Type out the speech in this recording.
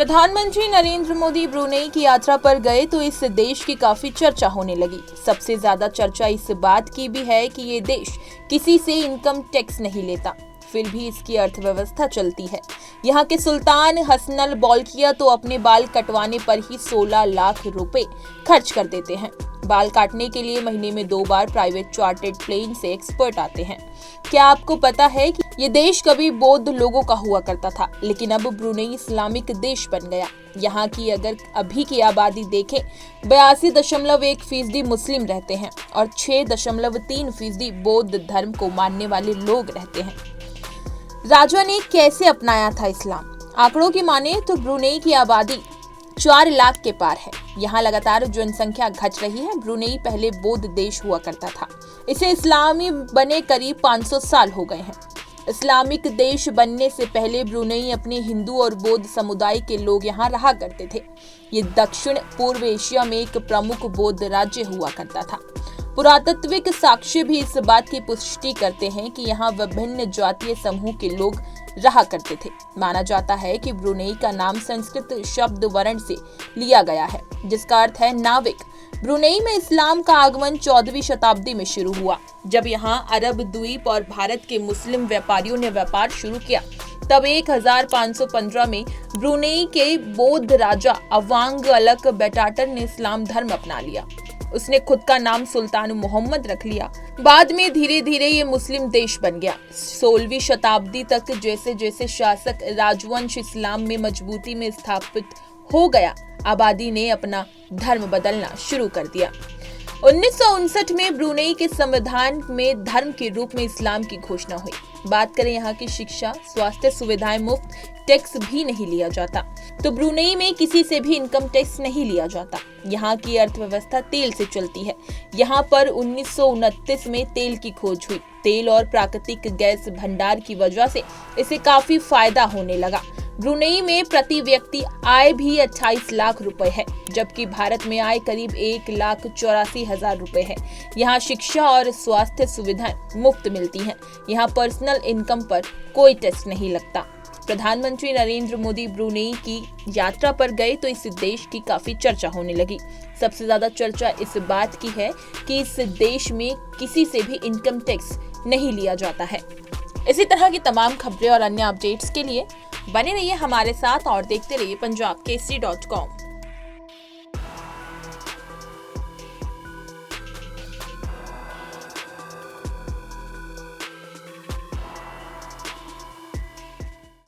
प्रधानमंत्री नरेंद्र मोदी ब्रुनेई की यात्रा पर गए तो इस देश की काफी चर्चा होने लगी। सबसे ज्यादा चर्चा इस बात की भी है कि ये देश किसी से इनकम टैक्स नहीं लेता, फिर भी इसकी अर्थव्यवस्था चलती है। यहाँ के सुल्तान हसनल बोल्किया तो अपने बाल कटवाने पर ही 16 लाख रुपए खर्च कर देते हैं। बाल काटने के लिए महीने में 2 बार प्राइवेट चार्टर्ड प्लेन से एक्सपर्ट आते हैं। क्या आपको पता है कि ये देश कभी बौद्ध लोगों का हुआ करता था, लेकिन अब ब्रुनेई इस्लामिक देश बन गया। यहाँ की अगर अभी की आबादी देखें, 82.1% मुस्लिम रहते हैं और 6.3% बौद्ध धर्म को मानने वाले लोग रहते हैं। राजा ने कैसे अपनाया था इस्लाम? आंकड़ों की माने तो ब्रुनेई की आबादी 4 लाख के पार है। यहाँ लगातार जनसंख्या घट रही है। ब्रुनेई पहले बौद्ध देश हुआ करता था, इसे इस्लामी बने करीब 500 साल हो गए हैं। इस्लामिक देश बनने से पहले ब्रुनेई अपने हिंदू और बौद्ध समुदाय के लोग यहाँ रहा करते थे। ये दक्षिण पूर्व एशिया में एक प्रमुख बौद्ध राज्य हुआ करता था। पुरातात्विक साक्ष्य भी इस बात की पुष्टि करते हैं कि यहाँ विभिन्न जातीय समूह के लोग रहा करते थे। माना जाता है कि ब्रुनेई का नाम संस्कृत शब्द वर्ण से लिया गया है, जिसका अर्थ है नाविक। ब्रुनेई में इस्लाम का आगमन 14वीं शताब्दी में शुरू हुआ, जब यहाँ अरब द्वीप और भारत के मुस्लिम व्यापारियों ने व्यापार शुरू किया। तब 1515 में ब्रुनेई के बौद्ध राजा अवांग अलक बेटाटर ने इस्लाम धर्म अपना लिया। उसने खुद का नाम सुल्तान मोहम्मद रख लिया। बाद में धीरे धीरे ये मुस्लिम देश बन गया। 16वीं शताब्दी तक जैसे जैसे शासक राजवंश इस्लाम में मजबूती में स्थापित हो गया, आबादी ने अपना धर्म बदलना शुरू कर दिया। 1959 में ब्रुनेई के संविधान में धर्म के रूप में इस्लाम की घोषणा हुई। बात करें यहाँ की शिक्षा, स्वास्थ्य सुविधाएं मुफ्त, टैक्स भी नहीं लिया जाता। तो ब्रुनेई में किसी से भी इनकम टैक्स नहीं लिया जाता। यहाँ की अर्थव्यवस्था तेल से चलती है। यहाँ पर 1929 में तेल की खोज हुई। तेल और प्राकृतिक गैस भंडार की वजह से इसे काफी फायदा होने लगा। ब्रुनेई में प्रति व्यक्ति आय भी 28 लाख रुपए है, जबकि भारत में आय करीब 1,84,000 रुपए है। यहाँ शिक्षा और स्वास्थ्य सुविधाएं मुफ्त मिलती हैं। यहाँ पर्सनल इनकम पर कोई टैक्स नहीं लगता। प्रधानमंत्री नरेंद्र मोदी ब्रुनेई की यात्रा पर गए तो इस देश की काफी चर्चा होने लगी। सबसे ज्यादा चर्चा इस बात की है कि इस देश में किसी से भी इनकम टैक्स नहीं लिया जाता है। इसी तरह की तमाम खबरें और अन्य अपडेट्स के लिए बने रहिए हमारे साथ और देखते रहिए punjabkesari.com।